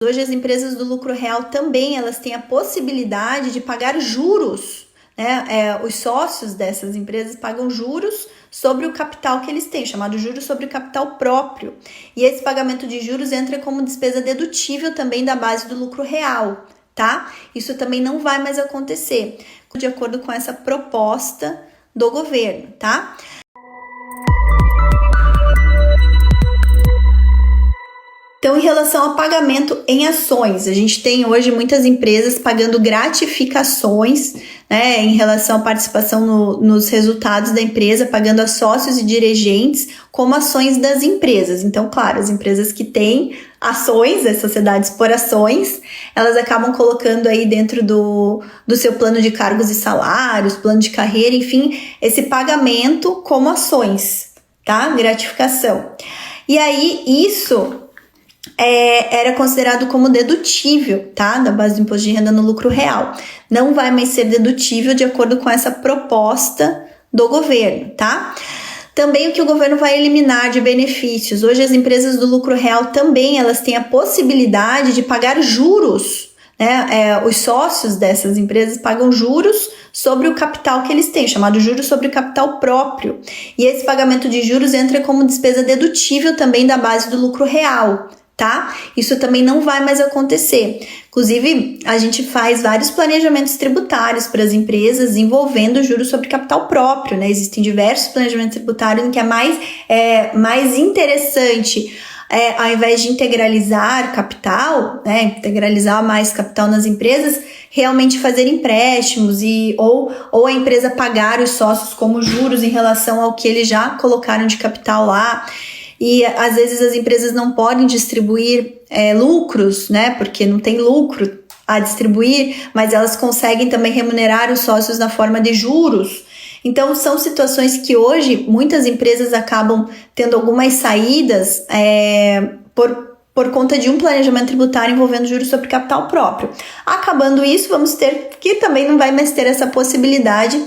Hoje as empresas do lucro real também elas têm a possibilidade de pagar juros, né? Os sócios dessas empresas pagam juros sobre o capital que eles têm, chamado juros sobre o capital próprio. E esse pagamento de juros entra como despesa dedutível também da base do lucro real, tá? Isso também não vai mais acontecer, de acordo com essa proposta do governo, tá? Então, em relação ao pagamento em ações, a gente tem hoje muitas empresas pagando gratificações, né, em relação à participação nos resultados da empresa, pagando a sócios e dirigentes como ações das empresas. Então, claro, as empresas que têm ações, as sociedades por ações, elas acabam colocando aí dentro do seu plano de cargos e salários, plano de carreira, enfim, esse pagamento como ações, tá? Gratificação. E aí, isso era considerado como dedutível, tá? Da base do imposto de renda no lucro real. Não vai mais ser dedutível de acordo com essa proposta do governo, tá? Também o que o governo vai eliminar de benefícios. Hoje as empresas do lucro real também elas têm a possibilidade de pagar juros, né? Os sócios dessas empresas pagam juros sobre o capital que eles têm, chamado juros sobre o capital próprio. E esse pagamento de juros entra como despesa dedutível também da base do lucro real, tá? Isso também não vai mais acontecer. Inclusive, a gente faz vários planejamentos tributários para as empresas envolvendo juros sobre capital próprio, né? Existem diversos planejamentos tributários em que é mais interessante, ao invés de integralizar capital, né? Integralizar mais capital nas empresas, realmente fazer empréstimos ou a empresa pagar os sócios como juros em relação ao que eles já colocaram de capital lá. E às vezes as empresas não podem distribuir lucros, né? Porque não tem lucro a distribuir, mas elas conseguem também remunerar os sócios na forma de juros. Então são situações que hoje muitas empresas acabam tendo algumas saídas por conta de um planejamento tributário envolvendo juros sobre capital próprio. Acabando isso, vamos ter que também não vai mais ter essa possibilidade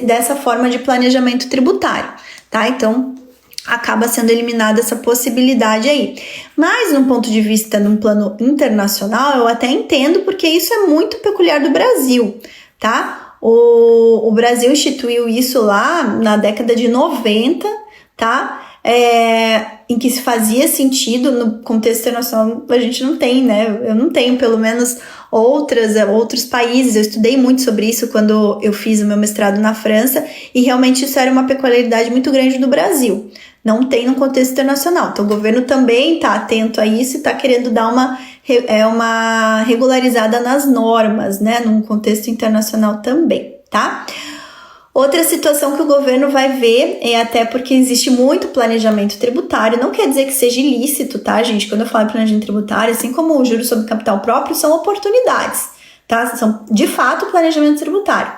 dessa forma de planejamento tributário, tá? Então acaba sendo eliminada essa possibilidade aí. Mas, num ponto de vista, num plano internacional, eu até entendo, porque isso é muito peculiar do Brasil, tá? O Brasil instituiu isso lá na década de 90, tá? Em que se fazia sentido, no contexto internacional a gente não tem, né? Eu não tenho, pelo menos, outros países. Eu estudei muito sobre isso quando eu fiz o meu mestrado na França, e realmente isso era uma peculiaridade muito grande do Brasil. Não tem no contexto internacional. Então o governo também está atento a isso e está querendo dar uma regularizada nas normas, né? Num contexto internacional também, tá? Outra situação que o governo vai ver, até porque existe muito planejamento tributário, não quer dizer que seja ilícito, tá, gente? Quando eu falo em planejamento tributário, assim como o juros sobre capital próprio, são oportunidades, tá? São, de fato, planejamento tributário.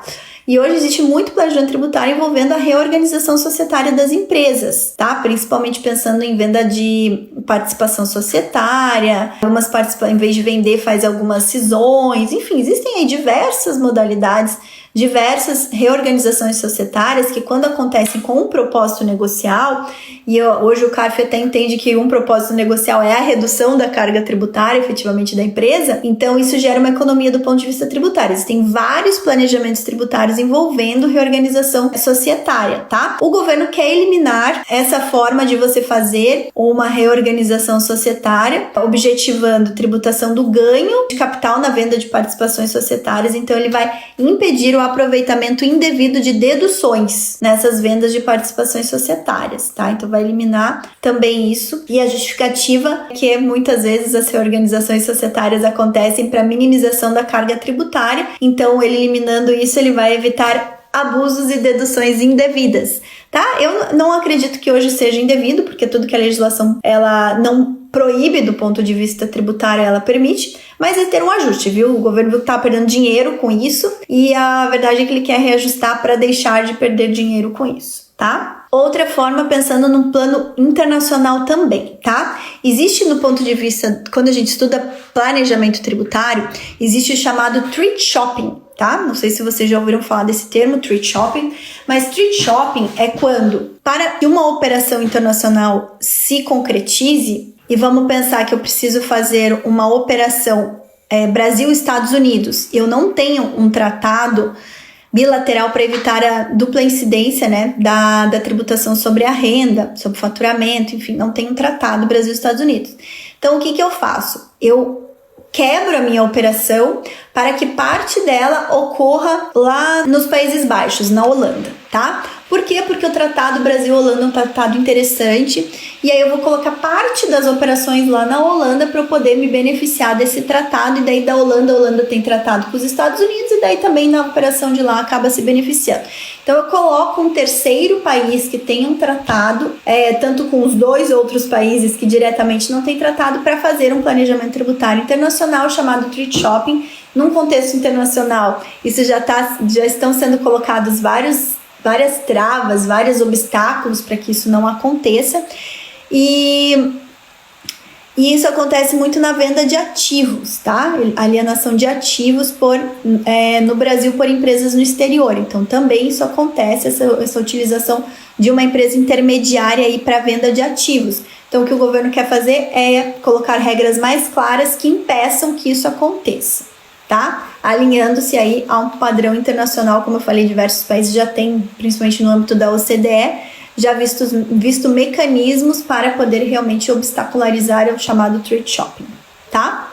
E hoje existe muito planejamento tributário envolvendo a reorganização societária das empresas, tá? Principalmente pensando em venda de participação societária, em vez de vender, faz algumas cisões, enfim, existem aí diversas modalidades, diversas reorganizações societárias que, quando acontecem com um propósito negocial, e hoje o CARF até entende que um propósito negocial é a redução da carga tributária efetivamente da empresa, então isso gera uma economia do ponto de vista tributário. Existem vários planejamentos tributários envolvendo reorganização societária, tá? O governo quer eliminar essa forma de você fazer uma reorganização societária, objetivando tributação do ganho de capital na venda de participações societárias, então ele vai impedir o aproveitamento indevido de deduções nessas vendas de participações societárias, tá? Então vai eliminar também isso. E a justificativa é que muitas vezes as reorganizações societárias acontecem para minimização da carga tributária, então ele eliminando isso, ele vai evitar abusos e deduções indevidas, tá? Eu não acredito que hoje seja indevido, porque tudo que a legislação ela não proíbe do ponto de vista tributário, ela permite, mas é ter um ajuste, viu? O governo viu que tá perdendo dinheiro com isso, e a verdade é que ele quer reajustar para deixar de perder dinheiro com isso, tá? Outra forma, pensando num plano internacional também, tá? Existe, no ponto de vista, quando a gente estuda planejamento tributário, existe o chamado treaty shopping, tá? Não sei se vocês já ouviram falar desse termo, treaty shopping, mas treaty shopping é quando, para que uma operação internacional se concretize, e vamos pensar que eu preciso fazer uma operação Brasil-Estados Unidos, eu não tenho um tratado bilateral para evitar a dupla incidência, né, da tributação sobre a renda, sobre o faturamento, enfim, não tem um tratado Brasil-Estados Unidos. Então, o que eu faço? Eu quebro a minha operação para que parte dela ocorra lá nos Países Baixos, na Holanda, tá? Por quê? Porque o tratado Brasil-Holanda é um tratado interessante e aí eu vou colocar parte das operações lá na Holanda para eu poder me beneficiar desse tratado, e daí da Holanda, a Holanda tem tratado com os Estados Unidos e daí também na operação de lá acaba se beneficiando. Então eu coloco um terceiro país que tem um tratado, tanto com os dois outros países que diretamente não tem tratado, para fazer um planejamento tributário internacional chamado Treaty Shopping. Num contexto internacional, isso já estão sendo colocados várias travas, vários obstáculos para que isso não aconteça, e isso acontece muito na venda de ativos, tá? Alienação de ativos no Brasil por empresas no exterior. Então também isso acontece, essa utilização de uma empresa intermediária aí para venda de ativos. Então o que o governo quer fazer é colocar regras mais claras que impeçam que isso aconteça, tá? Alinhando-se aí a um padrão internacional, como eu falei, diversos países já têm, principalmente no âmbito da OCDE, já visto mecanismos para poder realmente obstacularizar o chamado Treaty Shopping, tá?